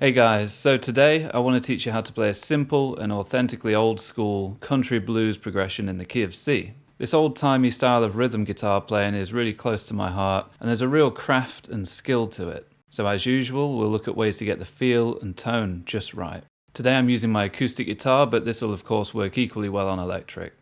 Hey guys, so today I want to teach you how to play a simple and authentically old school country blues progression in the key of C. This old-timey style of rhythm guitar playing is really close to my heart, and there's a real craft and skill to it. So as usual, we'll look at ways to get the feel and tone just right. Today I'm using my acoustic guitar, but this will of course work equally well on electric.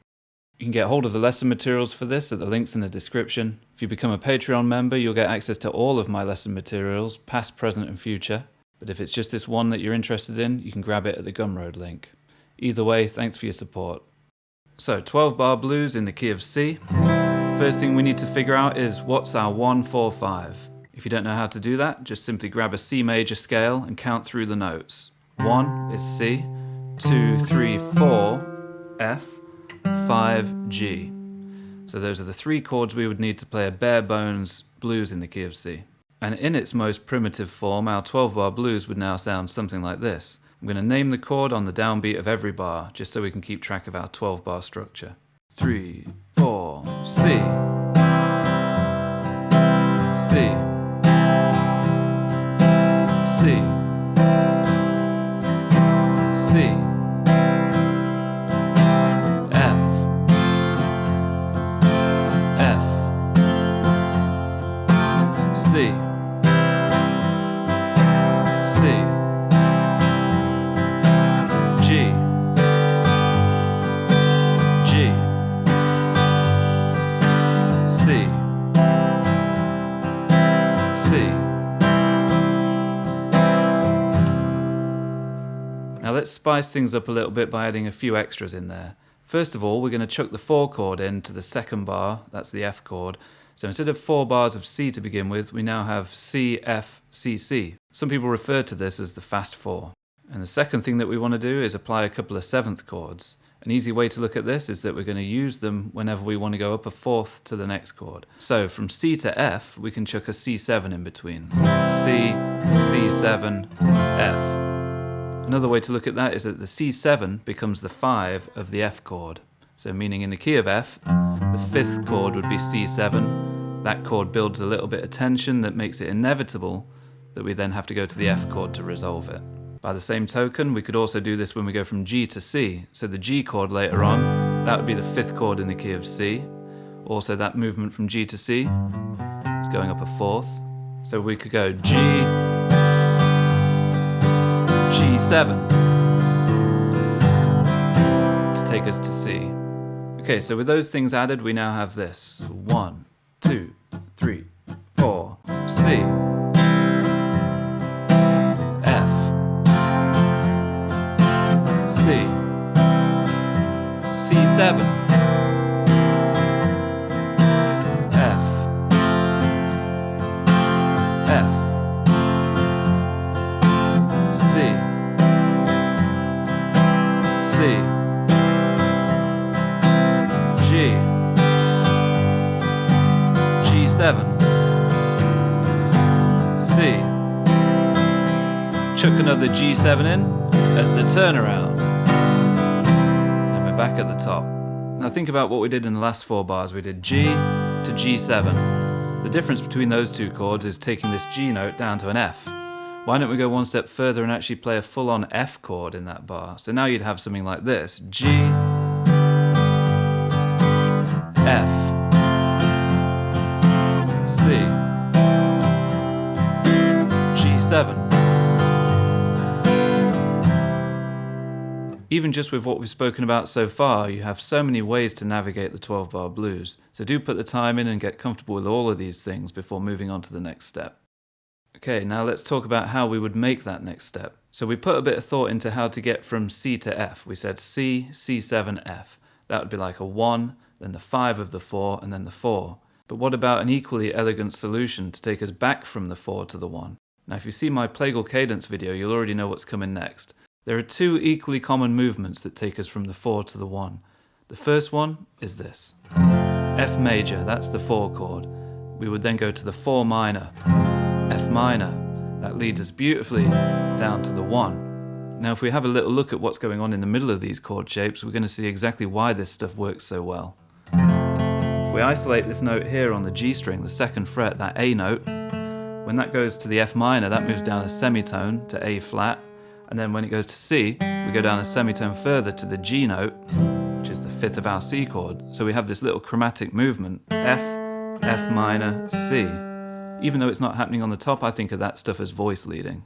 You can get hold of the lesson materials for this at the links in the description. If you become a Patreon member, you'll get access to all of my lesson materials, past, present and future. But if it's just this one that you're interested in, you can grab it at the Gumroad link. Either way, thanks for your support. So, 12-bar blues in the key of C. First thing we need to figure out is what's our 1-4-5. If you don't know how to do that, just simply grab a C major scale and count through the notes. 1 is C, 2, 3, 4, F, 5, G. So those are the three chords we would need to play a bare bones blues in the key of C. And in its most primitive form, our 12-bar blues would now sound something like this. I'm going to name the chord on the downbeat of every bar, just so we can keep track of our 12-bar structure. 3, 4, C, C, C, C, F, F, C, G, G, C, C. Now let's spice things up a little bit by adding a few extras in there. First of all, we're going to chuck the 4 chord into the second bar, that's the F chord. So instead of 4 bars of C to begin with, we now have C, F, C, C. Some people refer to this as the fast 4. And the second thing that we want to do is apply a couple of 7th chords. An easy way to look at this is that we're going to use them whenever we want to go up a 4th to the next chord. So from C to F, we can chuck a C7 in between. C, C7, F. Another way to look at that is that the C7 becomes the 5 of the F chord. So meaning in the key of F, the 5th chord would be C7. That chord builds a little bit of tension that makes it inevitable that we then have to go to the F chord to resolve it. By the same token, we could also do this when we go from G to C. So the G chord later on, that would be the 5th chord in the key of C. Also that movement from G to C is going up a 4th. So we could go G, G7 to take us to C. Okay, so with those things added, we now have this. 1, 2, 3, 4, C, F, C, C7, F, F, C, C, G, G7, C. Chuck another G7 in as the turnaround. And we're back at the top. Now think about what we did in the last 4 bars. We did G to G7. The difference between those two chords is taking this G note down to an F. Why don't we go one step further and actually play a full-on F chord in that bar? So now you'd have something like this. G, F, C, G7. Even just with what we've spoken about so far, you have so many ways to navigate the 12-bar blues. So do put the time in and get comfortable with all of these things before moving on to the next step. Okay, now let's talk about how we would make that next step. So we put a bit of thought into how to get from C to F. We said C, C7, F. That would be like a 1, then the 5 of the 4, and then the 4. But what about an equally elegant solution to take us back from the 4 to the 1? Now if you see my plagal cadence video, you'll already know what's coming next. There are 2 equally common movements that take us from the 4 to the 1. The first one is this. F major, that's the 4 chord. We would then go to the 4 minor, F minor. That leads us beautifully down to the 1. Now if we have a little look at what's going on in the middle of these chord shapes, we're going to see exactly why this stuff works so well. If we isolate this note here on the G string, the 2nd fret, that A note, When that goes to the F minor, that moves down a semitone to A flat, and then when it goes to C, we go down a semitone further to the G note, which is the fifth of our C chord. So we have this little chromatic movement, F, F minor, C. Even though it's not happening on the top, I think of that stuff as voice leading,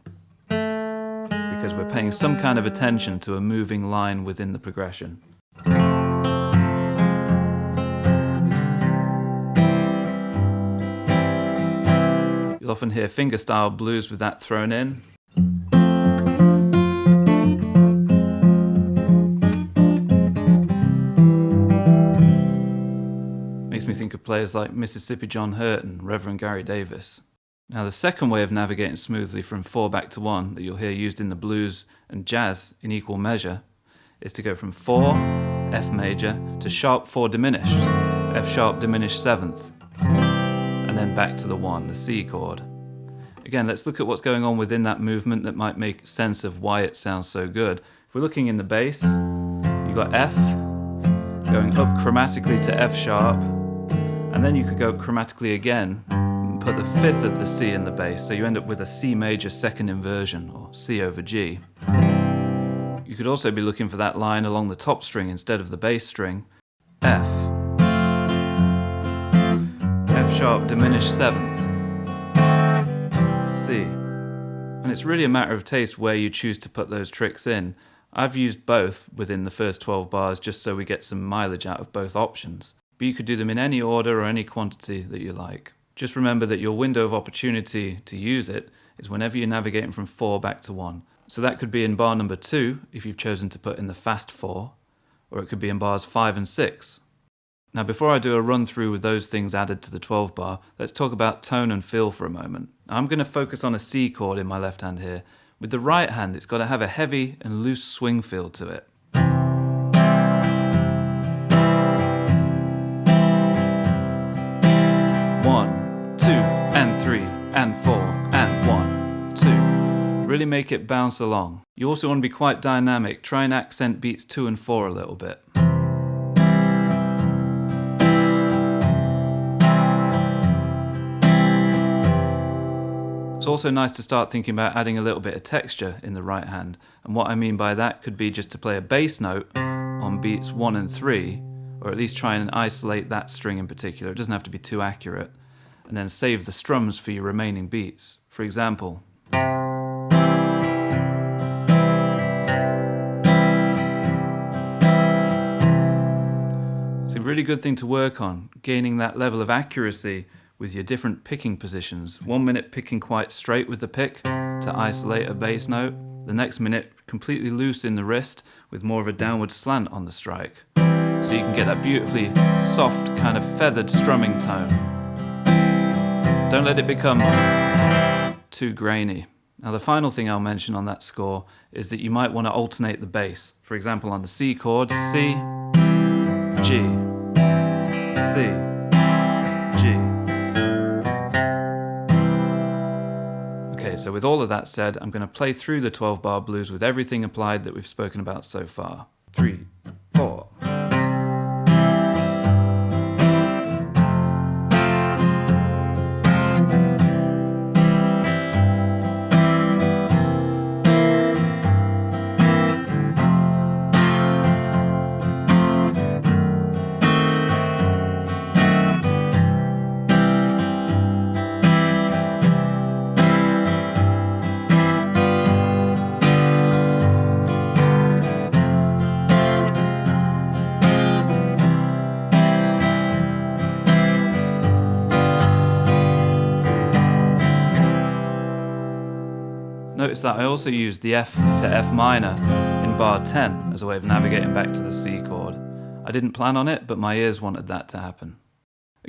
because we're paying some kind of attention to a moving line within the progression. You'll often hear fingerstyle blues with that thrown in. Makes me think of players like Mississippi John Hurt and Reverend Gary Davis. Now the second way of navigating smoothly from 4 back to 1 that you'll hear used in the blues and jazz in equal measure is to go from 4, F major, to sharp 4 diminished, F sharp diminished 7th, and then back to the 1, the C chord. Again, let's look at what's going on within that movement that might make sense of why it sounds so good. If we're looking in the bass, you've got F going up chromatically to F sharp, and then you could go up chromatically again and put the fifth of the C in the bass, so you end up with a C major second inversion, or C over G. You could also be looking for that line along the top string instead of the bass string, F, F sharp diminished 7th, C. And it's really a matter of taste where you choose to put those tricks in. I've used both within the first 12 bars just so we get some mileage out of both options. But you could do them in any order or any quantity that you like. Just remember that your window of opportunity to use it is whenever you're navigating from 4 back to 1. So that could be in bar number 2 if you've chosen to put in the fast 4, or it could be in bars 5 and 6. Now before I do a run through with those things added to the 12 bar, let's talk about tone and feel for a moment. Now, I'm going to focus on a C chord in my left hand here. With the right hand, it's got to have a heavy and loose swing feel to it. 1, 2, and 3, and 4, and 1, 2. Really make it bounce along. You also want to be quite dynamic. Try and accent beats 2 and 4 a little bit. It's also nice to start thinking about adding a little bit of texture in the right hand, and what I mean by that could be just to play a bass note on beats 1 and 3, or at least try and isolate that string in particular. It doesn't have to be too accurate, and then save the strums for your remaining beats. For example, it's a really good thing to work on, gaining that level of accuracy with your different picking positions. 1 minute picking quite straight with the pick to isolate a bass note, the next minute completely loose in the wrist with more of a downward slant on the strike. So you can get that beautifully soft, kind of feathered strumming tone. Don't let it become too grainy. Now the final thing I'll mention on that score is that you might want to alternate the bass. For example, on the C chord, C, G, C, G. Okay, so with all of that said, I'm going to play through the 12 bar blues with everything applied that we've spoken about so far. 3, 4. Notice that I also used the F to F minor in bar 10 as a way of navigating back to the C chord. I didn't plan on it, but my ears wanted that to happen.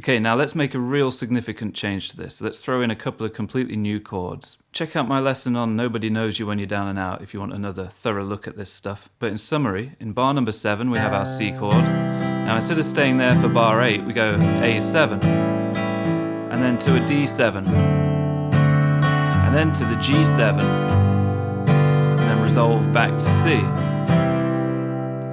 Okay, now let's make a real significant change to this. Let's throw in a couple of completely new chords. Check out my lesson on Nobody Knows You When You're Down and Out if you want another thorough look at this stuff. But in summary, in bar number 7 we have our C chord. Now instead of staying there for bar 8, we go A7, and then to a D7, and then to the G7, and then resolve back to C.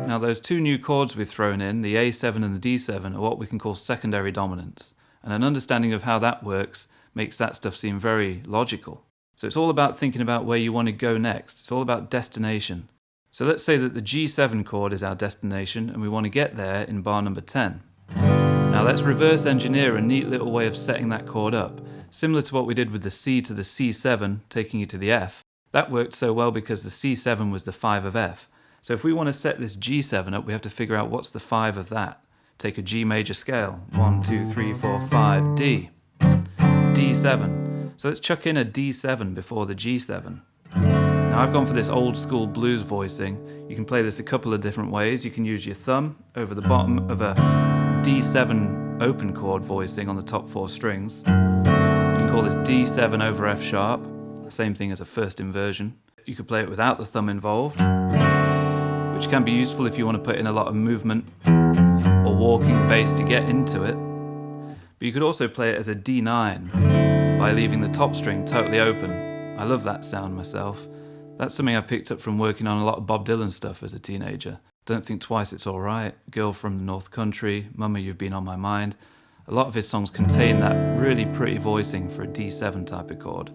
Now those two new chords we've thrown in, the A7 and the D7, are what we can call secondary dominants, and an understanding of how that works makes that stuff seem very logical. So it's all about thinking about where you want to go next. It's all about destination. So let's say that the G7 chord is our destination and we want to get there in bar number 10. Now let's reverse engineer a neat little way of setting that chord up, similar to what we did with the C to the C7, taking you to the F. That worked so well because the C7 was the 5 of F. So if we want to set this G7 up, we have to figure out what's the 5 of that. Take a G major scale, 1, 2, 3, 4, 5, D. D7. So let's chuck in a D7 before the G7. Now I've gone for this old school blues voicing. You can play this a couple of different ways. You can use your thumb over the bottom of a D7 open chord voicing on the top 4 strings. You can call this D7 over F sharp, the same thing as a first inversion. You could play it without the thumb involved, which can be useful if you want to put in a lot of movement or walking bass to get into it. But you could also play it as a D9 by leaving the top string totally open. I love that sound myself. That's something I picked up from working on a lot of Bob Dylan stuff as a teenager. Don't Think Twice, It's Alright, Girl from the North Country, Mama You've Been on My Mind. A lot of his songs contain that really pretty voicing for a D7 type of chord.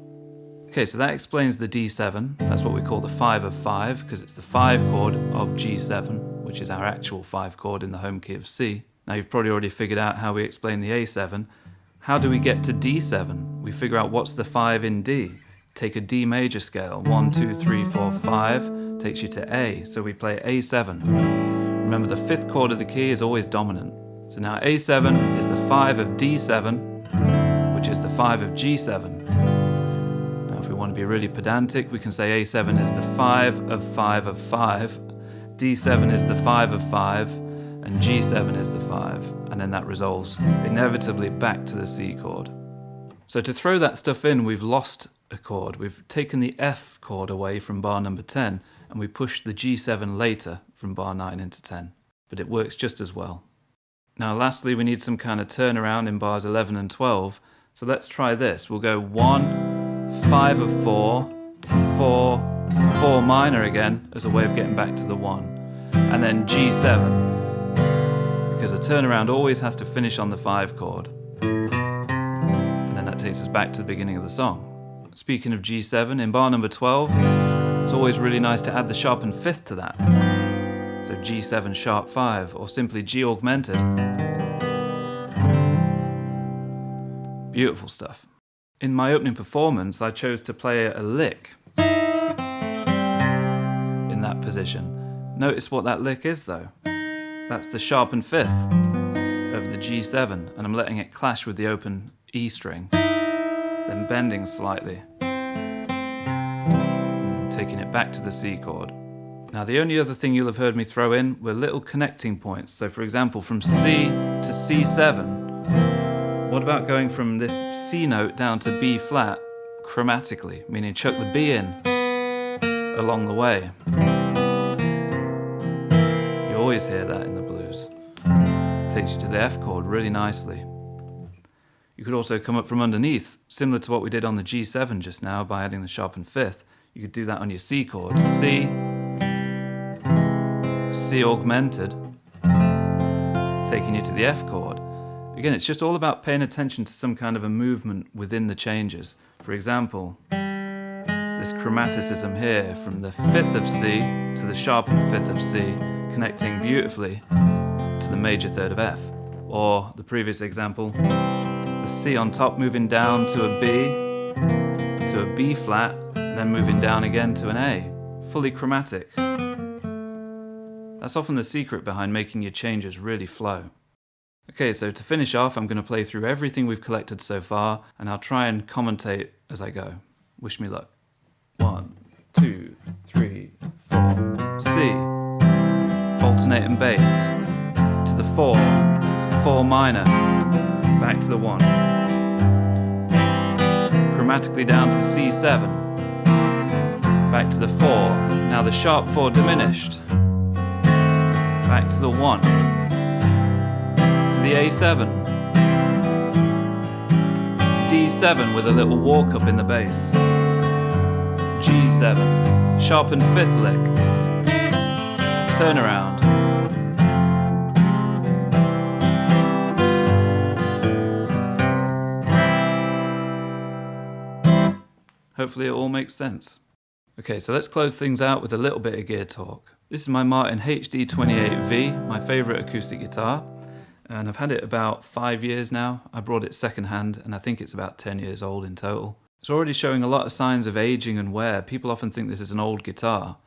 Okay, so that explains the D7. That's what we call the 5 of 5, because it's the 5 chord of G7, which is our actual 5 chord in the home key of C. Now you've probably already figured out how we explain the A7. How do we get to D7? We figure out what's the 5 in D. Take a D major scale, 1, 2, 3, 4, 5, takes you to A, so we play A7. Remember, the 5th chord of the key is always dominant. So now A7 is the 5 of D7, which is the 5 of G7. Now if we want to be really pedantic, we can say A7 is the 5 of 5 of 5, D7 is the 5 of 5, and G7 is the 5, and then that resolves inevitably back to the C chord. So to throw that stuff in, we've lost a chord. We've taken the F chord away from bar number 10 and we pushed the G7 later from bar 9 into 10. But it works just as well. Now lastly, we need some kind of turnaround in bars 11 and 12. So let's try this. We'll go 1, 5 of 4, 4, 4 minor again as a way of getting back to the 1. And then G7. Because a turnaround always has to finish on the 5 chord. And then that takes us back to the beginning of the song. Speaking of G7, in bar number 12, it's always really nice to add the sharpened 5th to that. So G7 sharp 5, or simply G augmented. Beautiful stuff. In my opening performance, I chose to play a lick in that position. Notice what that lick is though. That's the sharpened 5th of the G7, and I'm letting it clash with the open E string. Then bending slightly, and taking it back to the C chord. Now the only other thing you'll have heard me throw in were little connecting points. So for example, from C to C7, what about going from this C note down to B flat chromatically, meaning chuck the B in along the way. You always hear that in the blues. It takes you to the F chord really nicely. You could also come up from underneath, similar to what we did on the G7 just now by adding the sharpened 5th. You could do that on your C chord. C, C augmented, taking you to the F chord. Again, it's just all about paying attention to some kind of a movement within the changes. For example, this chromaticism here from the 5th of C to the sharpened 5th of C, connecting beautifully to the major 3rd of F. Or the previous example, the C on top moving down to a B flat, and then moving down again to an A, fully chromatic. That's often the secret behind making your changes really flow. Okay, so to finish off, I'm going to play through everything we've collected so far, and I'll try and commentate as I go. Wish me luck. 1, 2, 3, 4, C, alternating bass, to the 4, 4 minor, back to the 1, chromatically down to C7, back to the 4, now the sharp 4 diminished, back to the 1, to the A7, D7 with a little walk up in the bass, G7, sharpened 5th lick, turnaround, Hopefully it all makes sense. Okay, so let's close things out with a little bit of gear talk. This is my Martin HD28V, my favourite acoustic guitar, and I've had it about 5 years now. I brought it second-hand, and I think it's about 10 years old in total. It's already showing a lot of signs of aging and wear. People often think this is an old guitar,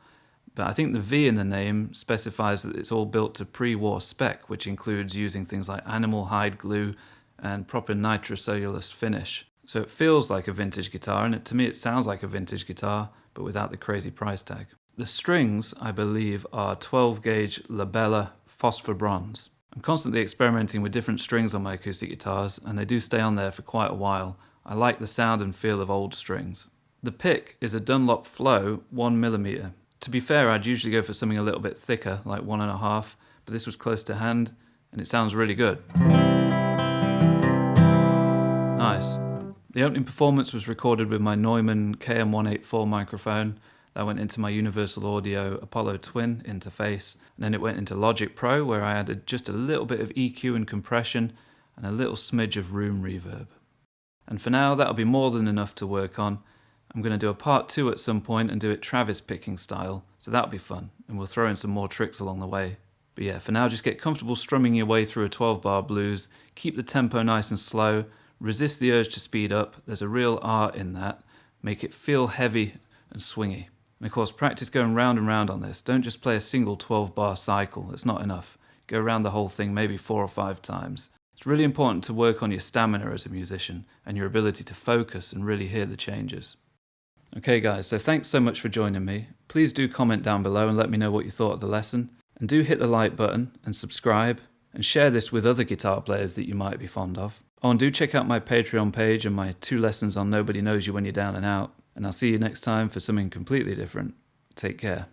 but I think the V in the name specifies that it's all built to pre-war spec, which includes using things like animal hide glue and proper nitrocellulose finish. So it feels like a vintage guitar, and to me it sounds like a vintage guitar, but without the crazy price tag. The strings, I believe, are 12-gauge labella phosphor bronze. I'm constantly experimenting with different strings on my acoustic guitars, and they do stay on there for quite a while. I like the sound and feel of old strings. The pick is a Dunlop Flow 1mm. To be fair, I'd usually go for something a little bit thicker, like 1.5, but this was close to hand, and it sounds really good. Nice. The opening performance was recorded with my Neumann KM184 microphone. That went into my Universal Audio Apollo Twin interface, and then it went into Logic Pro, where I added just a little bit of EQ and compression and a little smidge of room reverb. And for now, that'll be more than enough to work on. I'm going to do a part 2 at some point and do it Travis picking style, so that'll be fun, and we'll throw in some more tricks along the way. But yeah, for now, just get comfortable strumming your way through a 12-bar blues, keep the tempo nice and slow, resist the urge to speed up. There's a real art in that. Make it feel heavy and swingy. And of course, practice going round and round on this. Don't just play a single 12-bar cycle. That's not enough. Go around the whole thing maybe 4 or 5 times. It's really important to work on your stamina as a musician and your ability to focus and really hear the changes. Okay guys, so thanks so much for joining me. Please do comment down below and let me know what you thought of the lesson. And do hit the like button and subscribe and share this with other guitar players that you might be fond of. Oh, and do check out my Patreon page and my 2 lessons on Nobody Knows You When You're Down and Out. And I'll see you next time for something completely different. Take care.